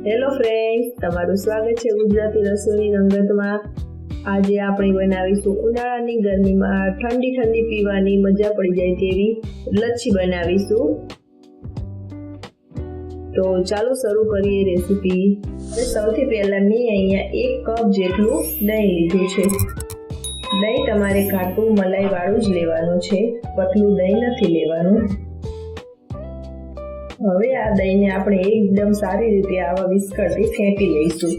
Hello friends, તમારું સ્વાગત છે ગુજરાતી રસોઈ રંગતમાં। આજે આપણે બનાવીશું ઉનાળાની ગરમીમાં ઠંડી ઠંડી પીવાની મજા પડી જાય તેવી લચ્છી બનાવીશું। તો ચાલો શરૂ કરીએ રેસીપી। સૌથી પહેલા મેં અહીંયા 1 કપ જેટલું દહીં લીધું છે। દહીં તમારે ઘાટું મલાઈ વાળું જ લેવાનું છે, પતલું દહીં નથી લેવાનું। હવે આ દહીંને આપણે એકદમ સારી રીતે આવા વિસ્કરથી ફેંટી લઈશું।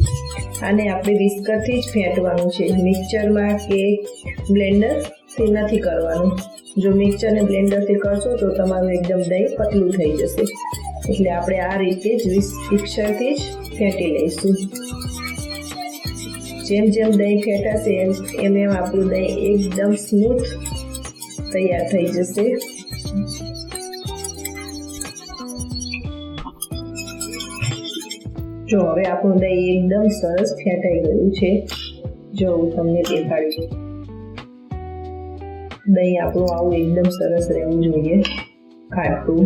આને આપણે વિસ્કરથી જ ફેંટવાનું છે, મિક્સરમાં કે બ્લેન્ડરથી નથી કરવાનું। જો મિક્સર ને બ્લેન્ડરથી કરશો તો તમારું એકદમ દહીં પતલું થઈ જશે, એટલે આપણે આ રીતે જ મિક્સરથી જ ફેંટી લઈશું। જેમ જેમ દહીં ફેંટાશે એમ એમ આપણું દહીં એકદમ સ્મૂથ તૈયાર થઈ જશે। જો હવે આપણું દહીં એકદમ સરસ ફેંટાઈ ગયું છે। જો હું તમને દેખાડીશ, દહીં આપણું આવું એકદમ સરસ રહેવું જોઈએ, ખાટું,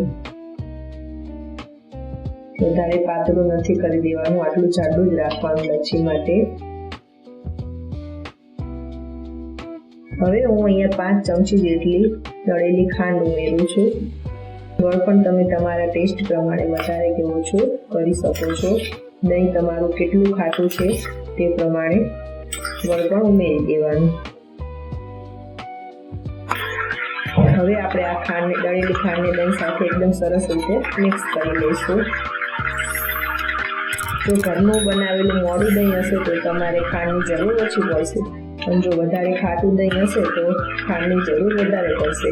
વધારે પાતળું નથી કરી દેવાનું, આટલું જાડું જ રાખવાનું લચ્છી માટે। હવે હું અહીંયા 5 ચમચી જેટલી દળેલી ખાંડ ઉમેરું છું। ગોળ પણ તમે તમારા ટેસ્ટ પ્રમાણે વધારે કે ઓછું કરી શકો છો। દહીં તમારું કેટલું ખાટું છે તે પ્રમાણે ગોળ પણ ઉમેરી દેવાનું। હવે આપણે આ દળેલી ખાંડને દહીં સાથે એકદમ સરસ રીતે મિક્સ કરી લઈશું। જો ઘરનું બનાવેલું મોડું દહીં હશે તો તમારે ખાંડની જરૂર ઓછી પડશે, પણ જો વધારે ખાટું દહીં હશે તો ખાંડની જરૂર વધારે પડશે।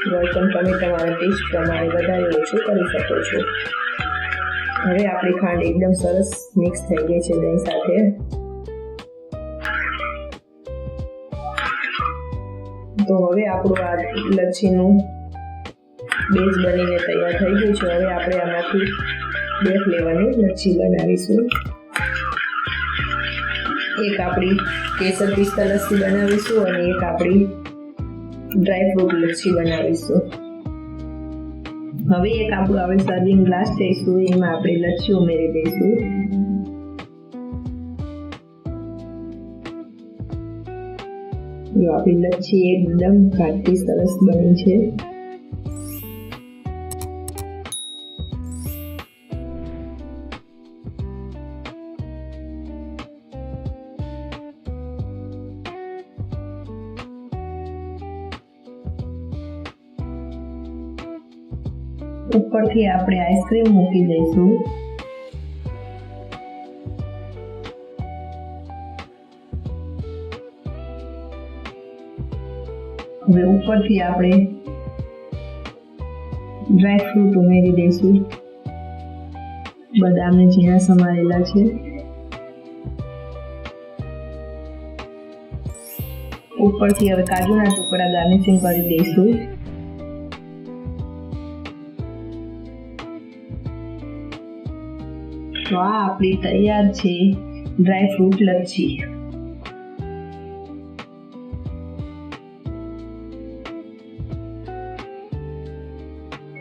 ગોળ પણ તમે તમારા ટેસ્ટ પ્રમાણે વધારે ઓછું કરી શકો છો। હવે આપણી ખાંડ એકદમ સરસ મિક્સ થઈ ગઈ છે દહીં સાથે। તો હવે આપણું આ લચ્છીનું બેઝ બનીને તૈયાર થઈ ગયું છે। હવે આપણે આમાંથી 2 ફ્લેવરની લચ્છી બનાવીશું। એક આપણી કેસર પિસ્તા લસ્સી બનાવીશું અને એક આપણી ડ્રાય ફ્રૂટ લચ્છી બનાવીશું। હવે એક આપણું આપણે સર્વિંગ ગ્લાસ લઈશું, એમાં આપણે લચ્છી ઉમેરી દઈશું। જો આપણી લચ્છી એકદમ ઘાટી સરસ બની છે। ઉપરથી આપણે આઈસ્ક્રીમ મૂકી દઈશું। હવે ઉપરથી આપણે ડ્રાય ફ્રૂટ ઉમેરી દઈશું, બદામને ઝીણા સમારેલા છે। ઉપરથી હવે કાજુના ટુકડા ગાર્નિશિંગ કરી દઈશું। તો આ આપણી તૈયાર છે ડ્રાય ફ્રૂટ લચ્છી।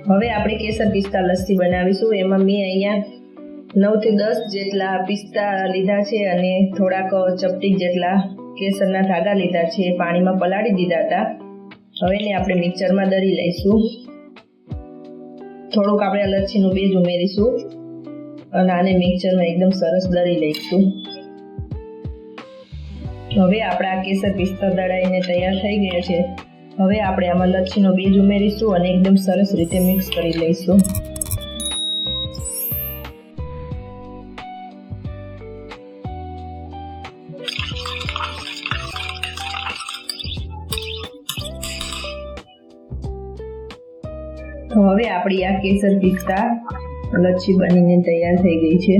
હવે આપણે કેસર પિસ્તા લસ્સી બનાવીશું। એમાં મેં અહીંયા 9 થી 10 જેટલા પિસ્તા લીધા છે અને થોડાક ચપટી જેટલા કેસરના ધાગા લીધા છે, પાણીમાં પલાળી દીધા હતા। હવે એને આપણે મિક્સરમાં દળી લઈશું। થોડુંક આપણે આ લચ્છીનું બેઝ ઉમેરીશું અને આને મિક્સરમાં એકદમ સરસ દળી લઈશું। હવે આપણા કેસર પિસ્તા દળાઈને તૈયાર થઈ ગયા છે। હવે આપણે આમાં લચ્છીનો બીજ ઉમેરીશું અને એકદમ સરસ રીતે મિક્સ કરી લઈશું। તો હવે આપણી આ કેસર પિસ્તા લચ્છી બનીને તૈયાર થઈ ગઈ છે।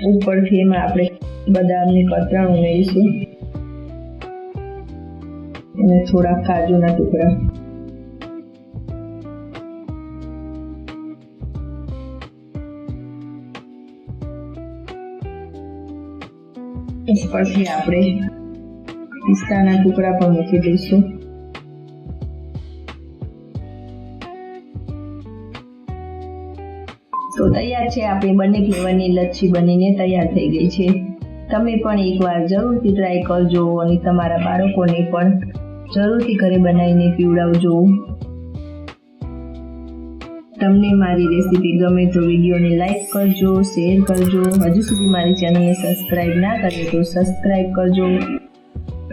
ઉપરથી એમાં આપણે બદામની કતરણ ઉમેરીશું અને થોડા કાજુના ટુકડા। ઉપરથી આપણે પિસ્તાના ટુકડા પણ મૂકી દઈશું। તો તૈયાર છે આપણી બંને ફ્લેવરની લચ્છી બનીને તૈયાર થઈ ગઈ છે. તમે પણ એકવાર જરૂરથી ટ્રાય કરજો અને તમારા બાળકોને પણ જરૂરથી ઘરે બનાવીને પીવડાવજો. તમને મારી રેસીપી ગમે તો વિડીયોને લાઈક કરજો, શેર કરજો. હજુ સુધી મારી ચેનલને સબસ્ક્રાઈબ ના કરે તો સબસ્ક્રાઈબ કરજો.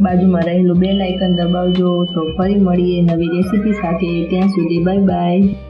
બાજુમાં રહેલું બેલ આઇકન દબાવજો. તો ફરી મળીએ નવી રેસીપી સાથે. ત્યાં સુધી બાય બાય.